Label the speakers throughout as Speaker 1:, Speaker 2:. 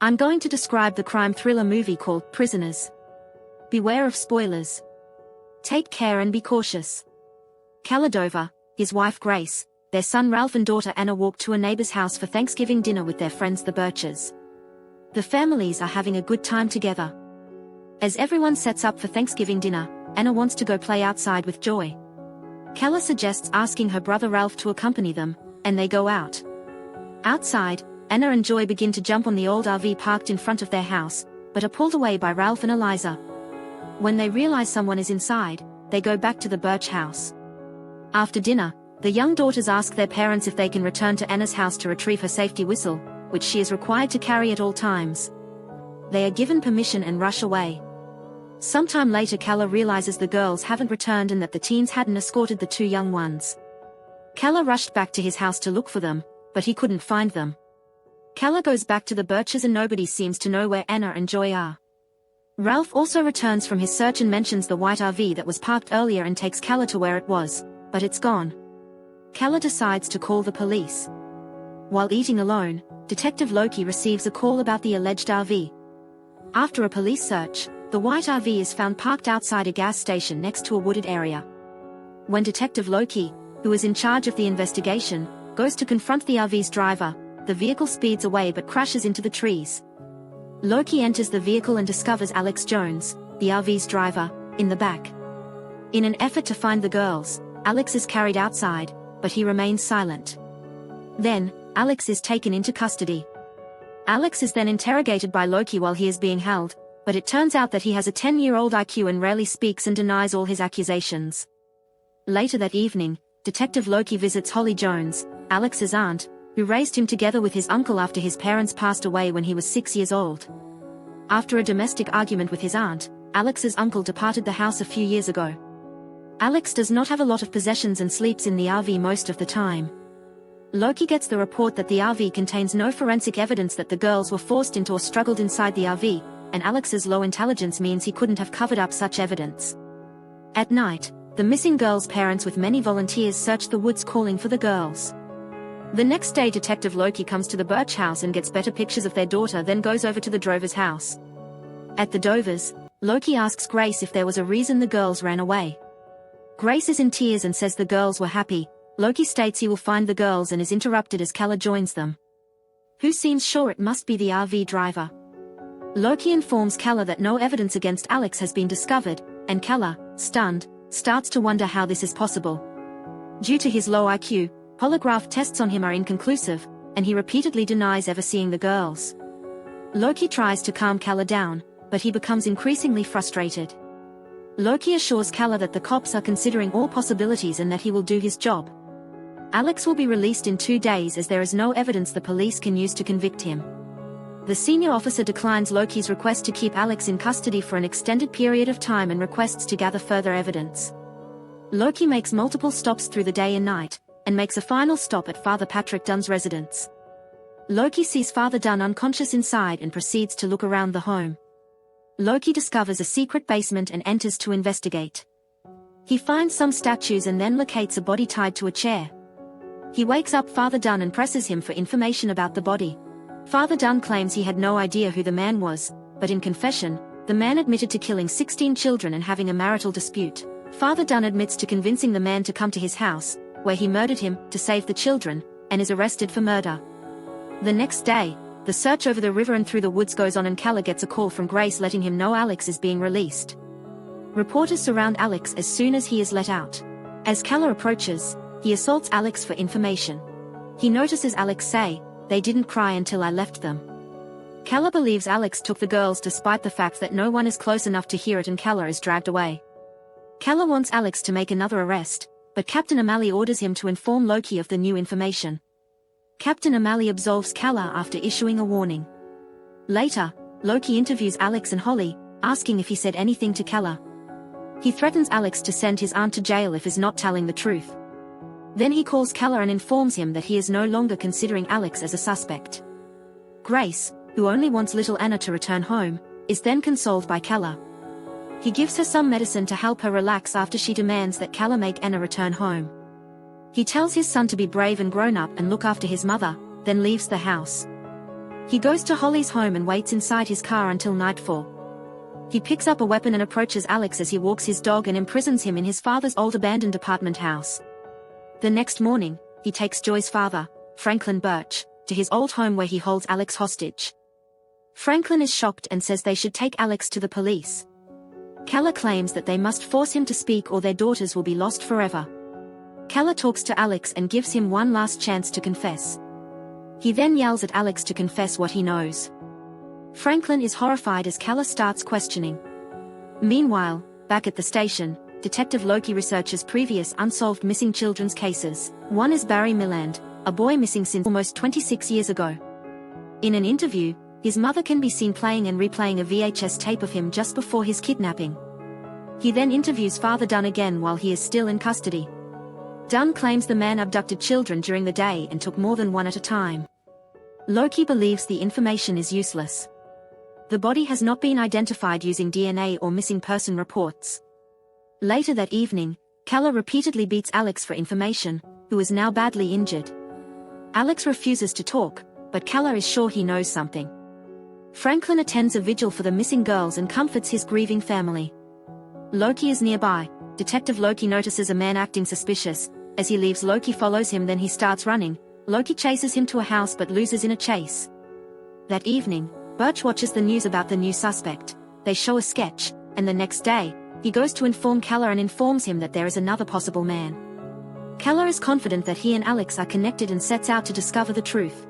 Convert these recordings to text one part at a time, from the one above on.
Speaker 1: I'm going to describe the crime thriller movie called Prisoners. Beware of spoilers. Take care and be cautious. Calla Dover, his wife Grace, their son Ralph and daughter Anna walked to a neighbor's house for Thanksgiving dinner with their friends the Birches. The families are having a good time together. As everyone sets up for Thanksgiving dinner, Anna wants to go play outside with Joy. Calla suggests asking her brother Ralph to accompany them, and they go out. Outside, Anna and Joy begin to jump on the old RV parked in front of their house, but are pulled away by Ralph and Eliza. When they realize someone is inside, they go back to the Birch house. After dinner, the young daughters ask their parents if they can return to Anna's house to retrieve her safety whistle, which she is required to carry at all times. They are given permission and rush away. Sometime later Calla realizes the girls haven't returned and that the teens hadn't escorted the two young ones. Calla rushed back to his house to look for them, but he couldn't find them. Calla goes back to the Birches and nobody seems to know where Anna and Joy are. Ralph also returns from his search and mentions the white RV that was parked earlier and takes Calla to where it was, but it's gone. Calla decides to call the police. While eating alone, Detective Loki receives a call about the alleged RV. After a police search, the white RV is found parked outside a gas station next to a wooded area. When Detective Loki, who is in charge of the investigation, goes to confront the RV's driver, the vehicle speeds away but crashes into the trees. Loki enters the vehicle and discovers Alex Jones, the RV's driver, in the back. In an effort to find the girls, Alex is carried outside, but he remains silent. Then, Alex is taken into custody. Alex is then interrogated by Loki while he is being held, but it turns out that he has a 10-year-old IQ and rarely speaks and denies all his accusations. Later that evening, Detective Loki visits Holly Jones, Alex's aunt, who raised him together with his uncle after his parents passed away when he was 6 years old. After a domestic argument with his aunt, Alex's uncle departed the house a few years ago. Alex does not have a lot of possessions and sleeps in the RV most of the time. Loki gets the report that the RV contains no forensic evidence that the girls were forced into or struggled inside the RV, and Alex's low intelligence means he couldn't have covered up such evidence. At night, the missing girls' parents with many volunteers search the woods calling for the girls. The next day Detective Loki comes to the Birch house and gets better pictures of their daughter, then goes over to the Drovers' house. At the Dovers, Loki asks Grace if there was a reason the girls ran away. Grace is in tears and says the girls were happy. Loki states he will find the girls and is interrupted as Calla joins them. Who seems sure it must be the RV driver. Loki informs Calla that no evidence against Alex has been discovered, and Calla, stunned, starts to wonder how this is possible. Due to his low IQ, polygraph tests on him are inconclusive, and he repeatedly denies ever seeing the girls. Loki tries to calm Calla down, but he becomes increasingly frustrated. Loki assures Calla that the cops are considering all possibilities and that he will do his job. Alex will be released in 2 days as there is no evidence the police can use to convict him. The senior officer declines Loki's request to keep Alex in custody for an extended period of time and requests to gather further evidence. Loki makes multiple stops through the day and night, and makes a final stop at Father Patrick Dunn's residence. Loki sees Father Dunn unconscious inside and proceeds to look around the home. Loki discovers a secret basement and enters to investigate. He finds some statues and then locates a body tied to a chair. He wakes up Father Dunn and presses him for information about the body. Father Dunn claims he had no idea who the man was, but in confession, the man admitted to killing 16 children and having a marital dispute. Father Dunn admits to convincing the man to come to his house, where he murdered him to save the children, and is arrested for murder. The next day, the search over the river and through the woods goes on and Calla gets a call from Grace letting him know Alex is being released. Reporters surround Alex as soon as he is let out. As Calla approaches, he assaults Alex for information. He notices Alex say, "They didn't cry until I left them." Calla believes Alex took the girls despite the fact that no one is close enough to hear it and Calla is dragged away. Calla wants Alex to make another arrest, but Captain O'Malley orders him to inform Loki of the new information. Captain O'Malley absolves Calla after issuing a warning. Later, Loki interviews Alex and Holly, asking if he said anything to Calla. He threatens Alex to send his aunt to jail if he's not telling the truth. Then he calls Calla and informs him that he is no longer considering Alex as a suspect. Grace, who only wants little Anna to return home, is then consoled by Calla. He gives her some medicine to help her relax after she demands that Calla make Anna return home. He tells his son to be brave and grown up and look after his mother, then leaves the house. He goes to Holly's home and waits inside his car until nightfall. He picks up a weapon and approaches Alex as he walks his dog and imprisons him in his father's old abandoned apartment house. The next morning, he takes Joy's father, Franklin Birch, to his old home where he holds Alex hostage. Franklin is shocked and says they should take Alex to the police. Calla claims that they must force him to speak or their daughters will be lost forever. Calla talks to Alex and gives him one last chance to confess. He then yells at Alex to confess what he knows. Franklin is horrified as Calla starts questioning. Meanwhile, back at the station, Detective Loki researches previous unsolved missing children's cases. One is Barry Milland, a boy missing since almost 26 years ago. In an interview, his mother can be seen playing and replaying a VHS tape of him just before his kidnapping. He then interviews Father Dunn again while he is still in custody. Dunn claims the man abducted children during the day and took more than one at a time. Loki believes the information is useless. The body has not been identified using DNA or missing person reports. Later that evening, Calla repeatedly beats Alex for information, who is now badly injured. Alex refuses to talk, but Calla is sure he knows something. Franklin attends a vigil for the missing girls and comforts his grieving family. Loki is nearby. Detective Loki notices a man acting suspicious. As he leaves, Loki follows him, then he starts running. Loki chases him to a house but loses in a chase. That evening, Birch watches the news about the new suspect. They show a sketch, and the next day, he goes to inform Calla and informs him that there is another possible man. Calla is confident that he and Alex are connected and sets out to discover the truth.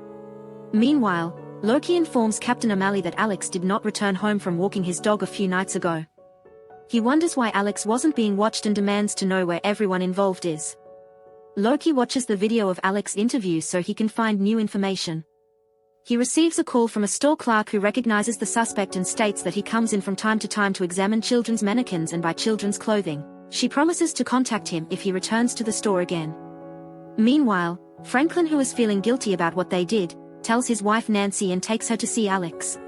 Speaker 1: Meanwhile, Loki informs Captain O'Malley that Alex did not return home from walking his dog a few nights ago. He wonders why Alex wasn't being watched and demands to know where everyone involved is. Loki watches the video of Alex's interview so he can find new information. He receives a call from a store clerk who recognizes the suspect and states that he comes in from time to time to examine children's mannequins and buy children's clothing. She promises to contact him if he returns to the store again. Meanwhile, Franklin, who is feeling guilty about what they did, tells his wife Nancy and takes her to see Alex.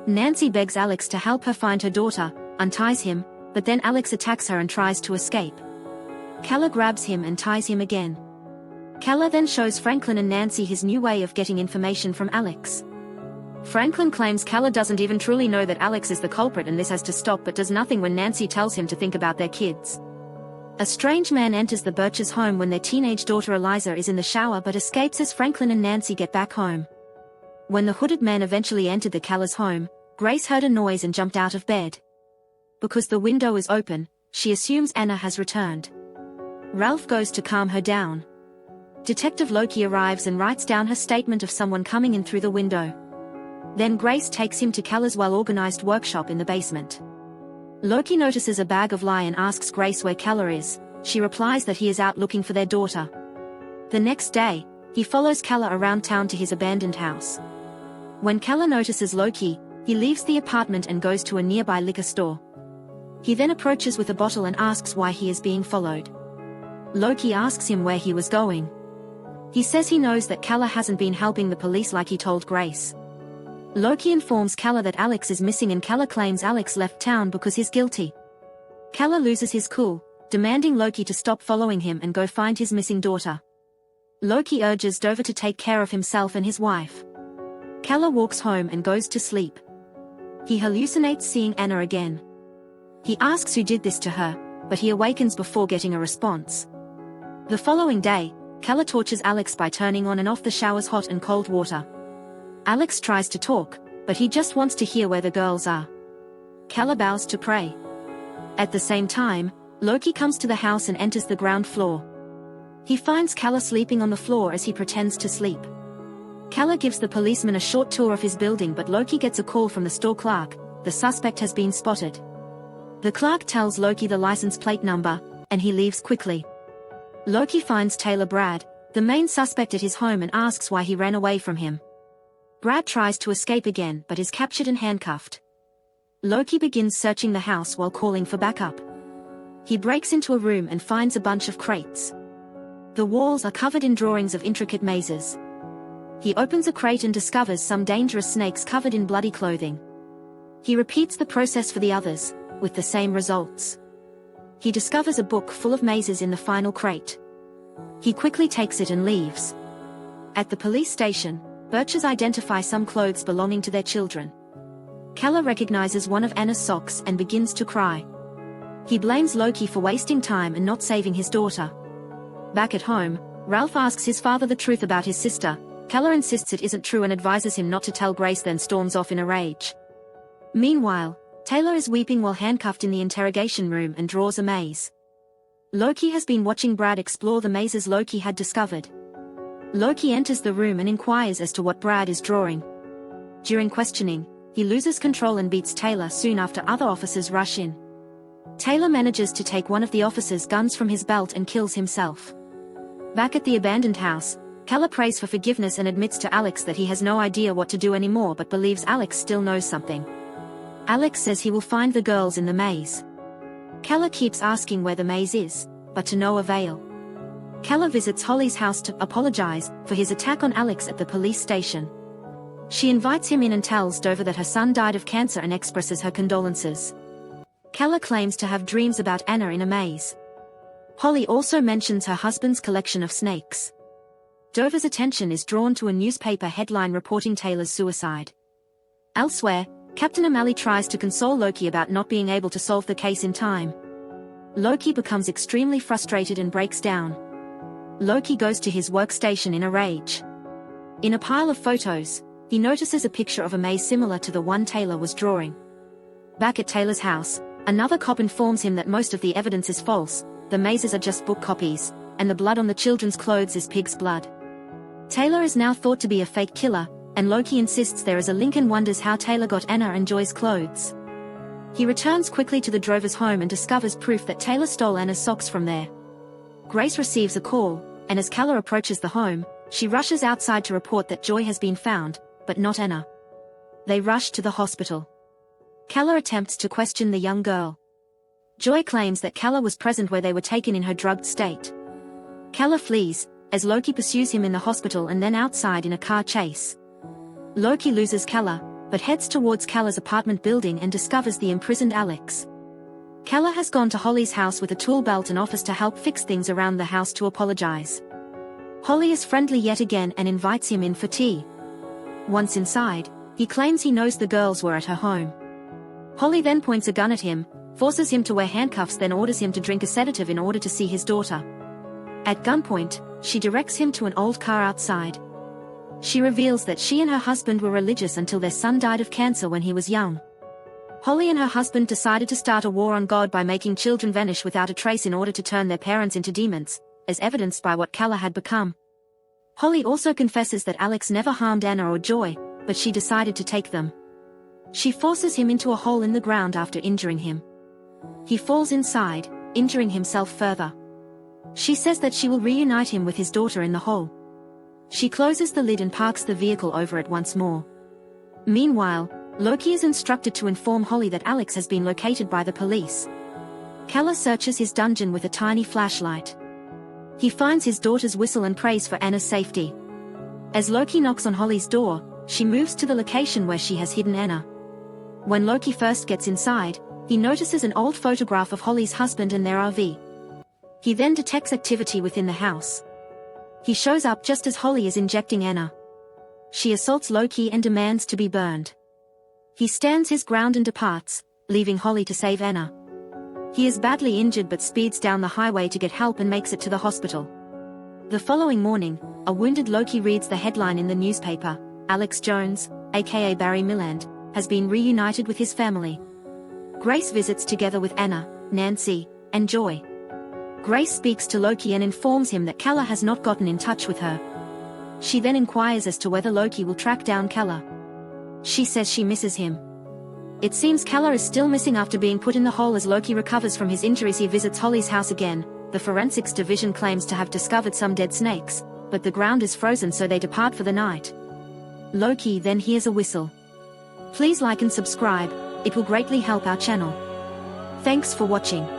Speaker 1: Nancy begs Alex to help her find her daughter, unties him, but then Alex attacks her and tries to escape. Calla grabs him and ties him again. Calla then shows Franklin and Nancy his new way of getting information from Alex. Franklin claims Calla doesn't even truly know that Alex is the culprit and this has to stop, but does nothing when Nancy tells him to think about their kids. A strange man enters the Birches' home when their teenage daughter Eliza is in the shower but escapes as Franklin and Nancy get back home. When the hooded man eventually entered the Calla's home, Grace heard a noise and jumped out of bed. Because the window is open, she assumes Anna has returned. Ralph goes to calm her down. Detective Loki arrives and writes down her statement of someone coming in through the window. Then Grace takes him to Calla's well-organized workshop in the basement. Loki notices a bag of lye and asks Grace where Calla is. She replies that he is out looking for their daughter. The next day, he follows Calla around town to his abandoned house. When Calla notices Loki, he leaves the apartment and goes to a nearby liquor store. He then approaches with a bottle and asks why he is being followed. Loki asks him where he was going. He says he knows that Calla hasn't been helping the police like he told Grace. Loki informs Calla that Alex is missing and Calla claims Alex left town because he's guilty. Calla loses his cool, demanding Loki to stop following him and go find his missing daughter. Loki urges Dover to take care of himself and his wife. Calla walks home and goes to sleep. He hallucinates seeing Anna again. He asks who did this to her, but he awakens before getting a response. The following day, Calla tortures Alex by turning on and off the shower's hot and cold water. Alex tries to talk, but he just wants to hear where the girls are. Calla bows to pray. At the same time, Loki comes to the house and enters the ground floor. He finds Calla sleeping on the floor as he pretends to sleep. Calla gives the policeman a short tour of his building, but Loki gets a call from the store clerk. The suspect has been spotted. The clerk tells Loki the license plate number, and he leaves quickly. Loki finds Taylor Brad, the main suspect, at his home and asks why he ran away from him. Brad tries to escape again but is captured and handcuffed. Loki begins searching the house while calling for backup. He breaks into a room and finds a bunch of crates. The walls are covered in drawings of intricate mazes. He opens a crate and discovers some dangerous snakes covered in bloody clothing. He repeats the process for the others, with the same results. He discovers a book full of mazes in the final crate. He quickly takes it and leaves. At the police station, Birches identify some clothes belonging to their children. Kala recognizes one of Anna's socks and begins to cry. He blames Loki for wasting time and not saving his daughter. Back at home, Ralph asks his father the truth about his sister. Kala insists it isn't true and advises him not to tell Grace, then storms off in a rage. Meanwhile, Taylor is weeping while handcuffed in the interrogation room and draws a maze. Loki has been watching Brad explore the mazes Loki had discovered. Loki enters the room and inquires as to what Brad is drawing. During questioning, he loses control and beats Taylor soon after other officers rush in. Taylor manages to take one of the officers' guns from his belt and kills himself. Back at the abandoned house, Kala prays for forgiveness and admits to Alex that he has no idea what to do anymore but believes Alex still knows something. Alex says he will find the girls in the maze. Kala keeps asking where the maze is, but to no avail. Kala visits Holly's house to apologize for his attack on Alex at the police station. She invites him in and tells Dover that her son died of cancer and expresses her condolences. Kala claims to have dreams about Anna in a maze. Holly also mentions her husband's collection of snakes. Dover's attention is drawn to a newspaper headline reporting Taylor's suicide. Elsewhere, Captain O'Malley tries to console Loki about not being able to solve the case in time. Loki becomes extremely frustrated and breaks down. Loki goes to his workstation in a rage. In a pile of photos, he notices a picture of a maze similar to the one Taylor was drawing. Back at Taylor's house, another cop informs him that most of the evidence is false, the mazes are just book copies, and the blood on the children's clothes is pig's blood. Taylor is now thought to be a fake killer, and Loki insists there is a link and wonders how Taylor got Anna and Joy's clothes. He returns quickly to the Drovers' home and discovers proof that Taylor stole Anna's socks from there. Grace receives a call, and as Kala approaches the home, she rushes outside to report that Joy has been found, but not Anna. They rush to the hospital. Kala attempts to question the young girl. Joy claims that Kala was present where they were taken in her drugged state. Kala flees, as Loki pursues him in the hospital and then outside in a car chase. Loki loses Kala, but heads towards Kala's apartment building and discovers the imprisoned Alex. Kala has gone to Holly's house with a tool belt and offers to help fix things around the house to apologize. Holly is friendly yet again and invites him in for tea. Once inside, he claims he knows the girls were at her home. Holly then points a gun at him, forces him to wear handcuffs, then orders him to drink a sedative in order to see his daughter. At gunpoint, she directs him to an old car outside. She reveals that she and her husband were religious until their son died of cancer when he was young. Holly and her husband decided to start a war on God by making children vanish without a trace in order to turn their parents into demons, as evidenced by what Kala had become. Holly also confesses that Alex never harmed Anna or Joy, but she decided to take them. She forces him into a hole in the ground after injuring him. He falls inside, injuring himself further. She says that she will reunite him with his daughter in the hole. She closes the lid and parks the vehicle over it once more. Meanwhile, Loki is instructed to inform Holly that Alex has been located by the police. Kala searches his dungeon with a tiny flashlight. He finds his daughter's whistle and prays for Anna's safety. As Loki knocks on Holly's door, she moves to the location where she has hidden Anna. When Loki first gets inside, he notices an old photograph of Holly's husband and their RV. He then detects activity within the house. He shows up just as Holly is injecting Anna. She assaults Loki and demands to be burned. He stands his ground and departs, leaving Holly to save Anna. He is badly injured but speeds down the highway to get help and makes it to the hospital. The following morning, a wounded Loki reads the headline in the newspaper: Alex Jones, aka Barry Milland, has been reunited with his family. Grace visits together with Anna, Nancy, and Joy. Grace speaks to Loki and informs him that Kala has not gotten in touch with her. She then inquires as to whether Loki will track down Kala. She says she misses him. It seems Kala is still missing after being put in the hole. As Loki recovers from his injuries, he visits Holly's house again. The forensics division claims to have discovered some dead snakes, but the ground is frozen, so they depart for the night. Loki then hears a whistle. Please like and subscribe, it will greatly help our channel. Thanks for watching.